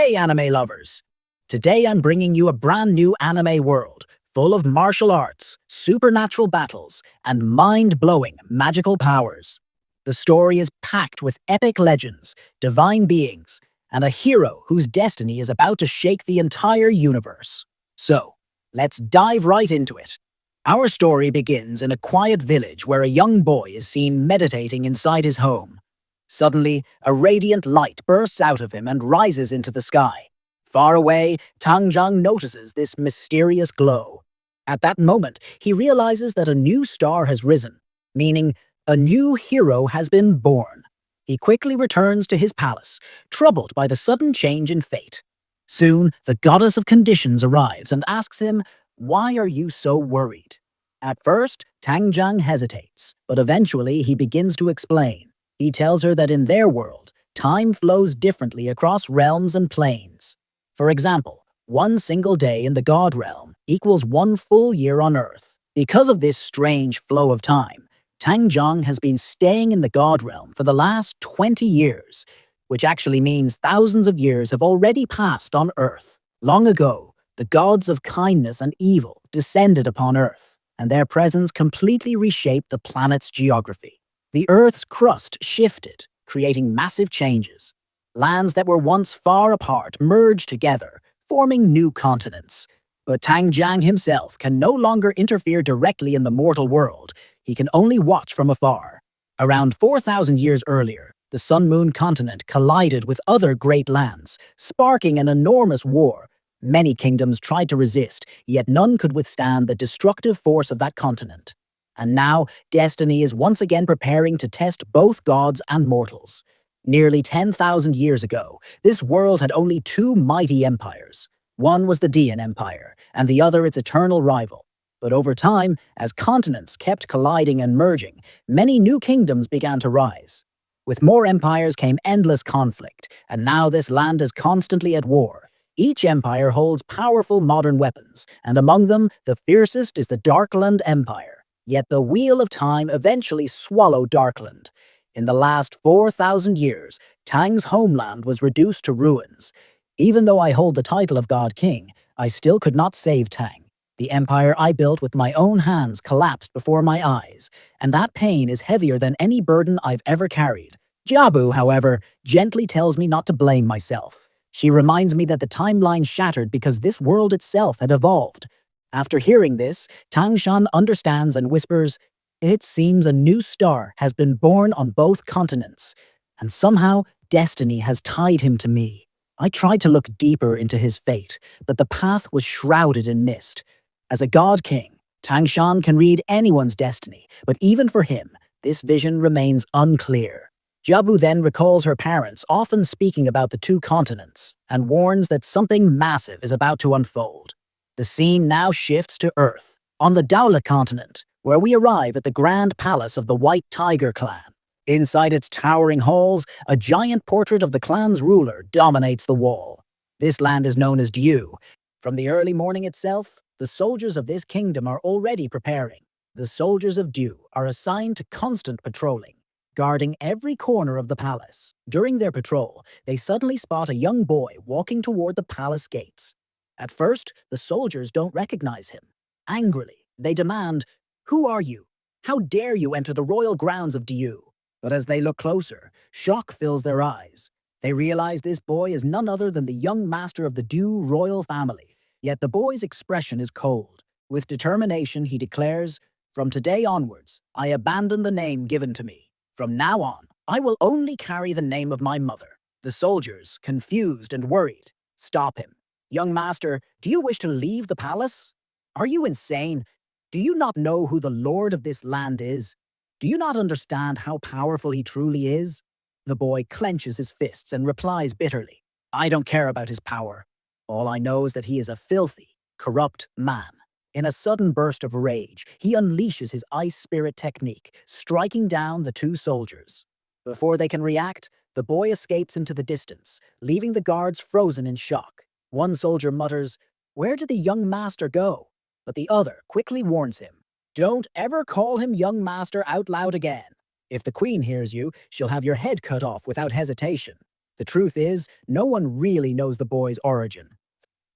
Hey anime lovers! Today I'm bringing you a brand new anime world full of martial arts, supernatural battles, and mind-blowing magical powers. The story is packed with epic legends, divine beings, and a hero whose destiny is about to shake the entire universe. So, let's dive right into it. Our story begins in a quiet village where a young boy is seen meditating inside his home. Suddenly, a radiant light bursts out of him and rises into the sky. Far away, Tang Zhang notices this mysterious glow. At that moment, he realizes that a new star has risen, meaning a new hero has been born. He quickly returns to his palace, troubled by the sudden change in fate. Soon, the goddess of conditions arrives and asks him, "Why are you so worried?" At first, Tang Zhang hesitates, but eventually he begins to explain. He tells her that in their world, time flows differently across realms and planes. For example, one single day in the God realm equals one full year on Earth. Because of this strange flow of time, Tang Zhang has been staying in the God realm for the last 20 years, which actually means thousands of years have already passed on Earth. Long ago, the gods of kindness and evil descended upon Earth, and their presence completely reshaped the planet's geography. The Earth's crust shifted, creating massive changes. Lands that were once far apart merged together, forming new continents. But Tang Zhang himself can no longer interfere directly in the mortal world. He can only watch from afar. Around 4,000 years earlier, the Sun-Moon continent collided with other great lands, sparking an enormous war. Many kingdoms tried to resist, yet none could withstand the destructive force of that continent. And now, destiny is once again preparing to test both gods and mortals. Nearly 10,000 years ago, this world had only two mighty empires. One was the Dian Empire, and the other its eternal rival. But over time, as continents kept colliding and merging, many new kingdoms began to rise. With more empires came endless conflict, and now this land is constantly at war. Each empire holds powerful modern weapons, and among them, the fiercest is the Darkland Empire. Yet the wheel of time eventually swallowed Darkland. In the last 4,000 years, Tang's homeland was reduced to ruins. Even though I hold the title of God King, I still could not save Tang. The empire I built with my own hands collapsed before my eyes, and that pain is heavier than any burden I've ever carried. Jiabu, however, gently tells me not to blame myself. She reminds me that the timeline shattered because this world itself had evolved. After hearing this, Tang Shan understands and whispers, "It seems a new star has been born on both continents, and somehow destiny has tied him to me." I tried to look deeper into his fate, but the path was shrouded in mist. As a god king, Tang Shan can read anyone's destiny, but even for him, this vision remains unclear. Jiabu then recalls her parents often speaking about the two continents, and warns that something massive is about to unfold. The scene now shifts to Earth, on the Daula continent, where we arrive at the grand palace of the White Tiger clan. Inside its towering halls, a giant portrait of the clan's ruler dominates the wall. This land is known as Diu. From the early morning itself, the soldiers of this kingdom are already preparing. The soldiers of Diu are assigned to constant patrolling, guarding every corner of the palace. During their patrol, they suddenly spot a young boy walking toward the palace gates. At first, the soldiers don't recognize him. Angrily, they demand, "Who are you? How dare you enter the royal grounds of Diu?" But as they look closer, shock fills their eyes. They realize this boy is none other than the young master of the Diu royal family. Yet the boy's expression is cold. With determination, he declares, "From today onwards, I abandon the name given to me. From now on, I will only carry the name of my mother." The soldiers, confused and worried, stop him. "Young master, do you wish to leave the palace? Are you insane? Do you not know who the lord of this land is? Do you not understand how powerful he truly is?" The boy clenches his fists and replies bitterly, "I don't care about his power. All I know is that he is a filthy, corrupt man." In a sudden burst of rage, he unleashes his ice spirit technique, striking down the two soldiers. Before they can react, the boy escapes into the distance, leaving the guards frozen in shock. One soldier mutters, "Where did the young master go?" But the other quickly warns him, "Don't ever call him young master out loud again. If the queen hears you, she'll have your head cut off without hesitation." The truth is, no one really knows the boy's origin.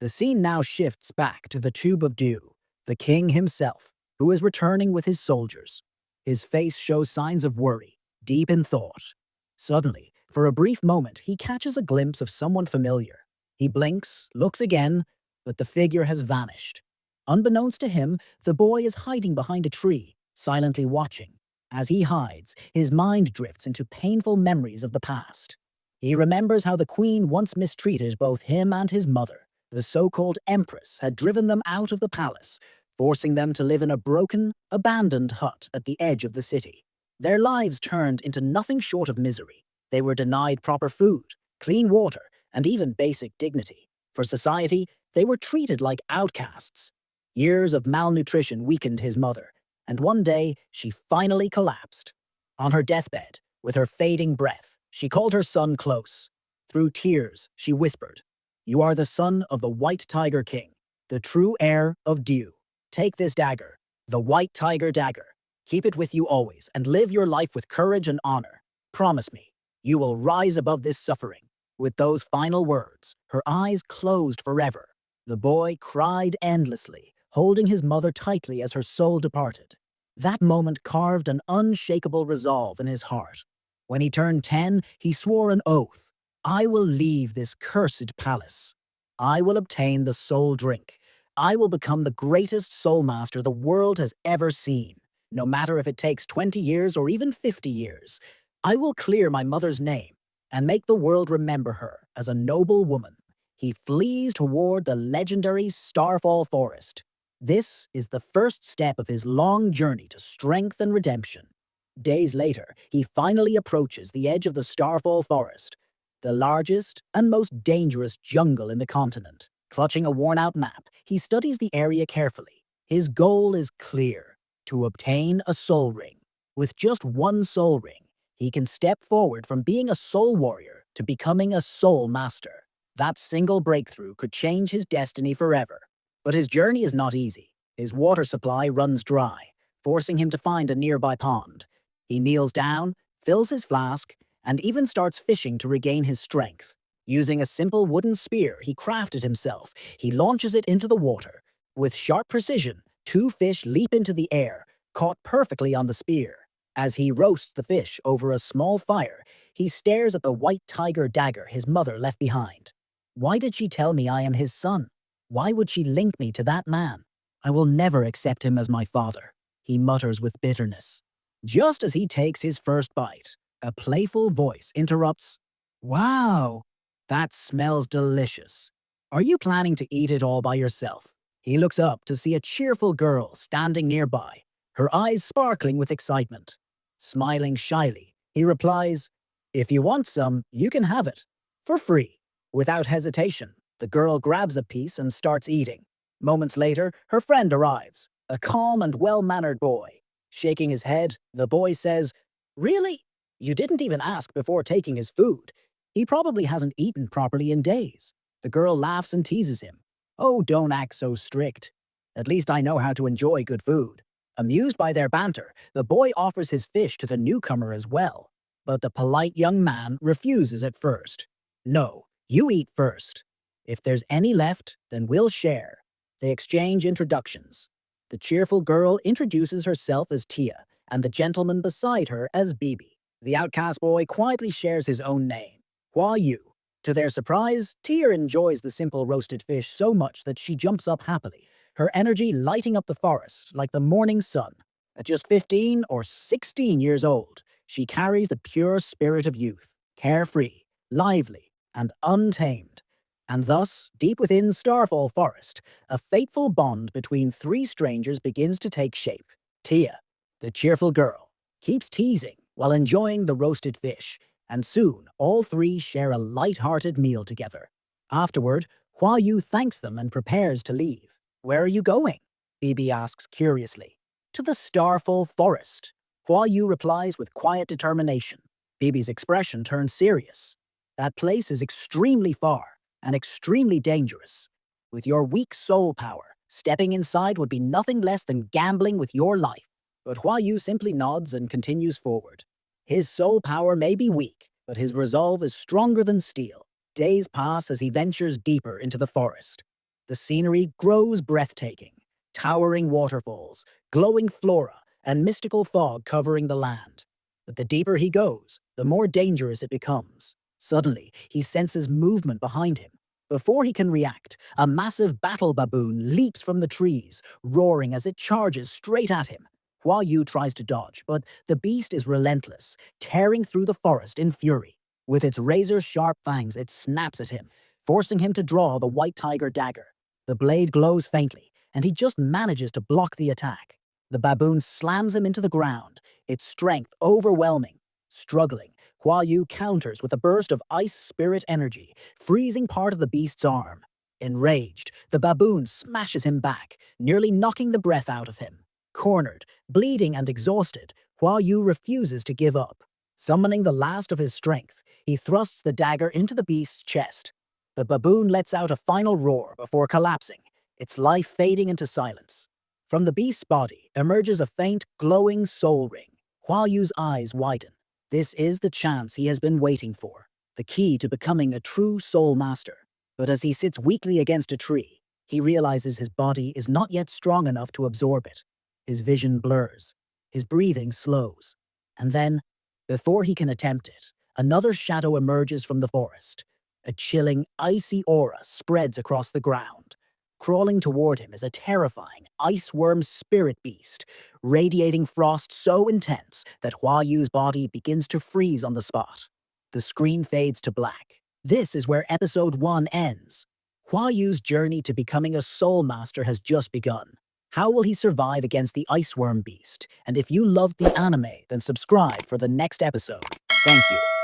The scene now shifts back to the Tube of Dew, the king himself, who is returning with his soldiers. His face shows signs of worry, deep in thought. Suddenly, for a brief moment, he catches a glimpse of someone familiar. He blinks, looks again, but the figure has vanished. Unbeknownst to him, the boy is hiding behind a tree, silently watching. As he hides, his mind drifts into painful memories of the past. He remembers how the queen once mistreated both him and his mother. The so-called empress had driven them out of the palace, forcing them to live in a broken, abandoned hut at the edge of the city. Their lives turned into nothing short of misery. They were denied proper food, clean water, and even basic dignity. For society, they were treated like outcasts. Years of malnutrition weakened his mother, and one day she finally collapsed. On her deathbed, with her fading breath, she called her son close. Through tears, she whispered, "You are the son of the White Tiger King, the true heir of Dew. Take this dagger, the White Tiger Dagger. Keep it with you always and live your life with courage and honor. Promise me, you will rise above this suffering." With those final words, her eyes closed forever. The boy cried endlessly, holding his mother tightly as her soul departed. That moment carved an unshakable resolve in his heart. When he turned 10, he swore an oath. "I will leave this cursed palace. I will obtain the soul drink. I will become the greatest soul master the world has ever seen. No matter if it takes 20 years or even 50 years, I will clear my mother's name and make the world remember her as a noble woman." He flees toward the legendary Starfall Forest. This is the first step of his long journey to strength and redemption. Days later, he finally approaches the edge of the Starfall Forest, the largest and most dangerous jungle in the continent. Clutching a worn-out map, he studies the area carefully. His goal is clear: to obtain a soul ring. With just one soul ring, he can step forward from being a soul warrior to becoming a soul master. That single breakthrough could change his destiny forever. But his journey is not easy. His water supply runs dry, forcing him to find a nearby pond. He kneels down, fills his flask, and even starts fishing to regain his strength. Using a simple wooden spear he crafted himself, he launches it into the water. With sharp precision, 2 fish leap into the air, caught perfectly on the spear. As he roasts the fish over a small fire, he stares at the white tiger dagger his mother left behind. Why did she tell me I am his son? Why would she link me to that man? I will never accept him as my father, he mutters with bitterness. Just as he takes his first bite, a playful voice interrupts. "Wow, that smells delicious. Are you planning to eat it all by yourself?" He looks up to see a cheerful girl standing nearby, her eyes sparkling with excitement. Smiling shyly, he replies, "If you want some, you can have it. For free." Without hesitation, the girl grabs a piece and starts eating. Moments later, her friend arrives, a calm and well-mannered boy. Shaking his head, the boy says, "Really? You didn't even ask before taking his food. He probably hasn't eaten properly in days." The girl laughs and teases him. "Oh, don't act so strict. At least I know how to enjoy good food." Amused by their banter, the boy offers his fish to the newcomer as well. But the polite young man refuses at first. "No, you eat first. If there's any left, then we'll share." They exchange introductions. The cheerful girl introduces herself as Tia, and the gentleman beside her as Bibi. The outcast boy quietly shares his own name, Hua Yu. To their surprise, Tia enjoys the simple roasted fish so much that she jumps up happily, her energy lighting up the forest like the morning sun. At just 15 or 16 years old, she carries the pure spirit of youth, carefree, lively, and untamed. And thus, deep within Starfall Forest, a fateful bond between 3 strangers begins to take shape. Tia, the cheerful girl, keeps teasing while enjoying the roasted fish, and soon all 3 share a light-hearted meal together. Afterward, Hua Yu thanks them and prepares to leave. "Where are you going?" Bibi asks curiously. "To the Starfall Forest," Hua Yu replies with quiet determination. Bibi's expression turns serious. "That place is extremely far and extremely dangerous. With your weak soul power, stepping inside would be nothing less than gambling with your life." But Hua Yu simply nods and continues forward. His soul power may be weak, but his resolve is stronger than steel. Days pass as he ventures deeper into the forest. The scenery grows breathtaking. Towering waterfalls, glowing flora, and mystical fog covering the land. But the deeper he goes, the more dangerous it becomes. Suddenly, he senses movement behind him. Before he can react, a massive battle baboon leaps from the trees, roaring as it charges straight at him. Hua Yu tries to dodge, but the beast is relentless, tearing through the forest in fury. With its razor-sharp fangs, it snaps at him, forcing him to draw the white tiger dagger. The blade glows faintly, and he just manages to block the attack. The baboon slams him into the ground, its strength overwhelming. Struggling, Hua Yu counters with a burst of ice spirit energy, freezing part of the beast's arm. Enraged, the baboon smashes him back, nearly knocking the breath out of him. Cornered, bleeding and exhausted, Hua Yu refuses to give up. Summoning the last of his strength, he thrusts the dagger into the beast's chest. The baboon lets out a final roar before collapsing, its life fading into silence. From the beast's body emerges a faint, glowing soul ring. Hua Yu's eyes widen. This is the chance he has been waiting for, the key to becoming a true soul master. But as he sits weakly against a tree, he realizes his body is not yet strong enough to absorb it. His vision blurs, his breathing slows. And then, before he can attempt it, another shadow emerges from the forest. A chilling, icy aura spreads across the ground. Crawling toward him is a terrifying, ice-worm spirit beast, radiating frost so intense that Hua Yu's body begins to freeze on the spot. The screen fades to black. This is where episode 1 ends. Hua Yu's journey to becoming a soul master has just begun. How will he survive against the ice worm beast? And if you loved the anime, then subscribe for the next episode. Thank you.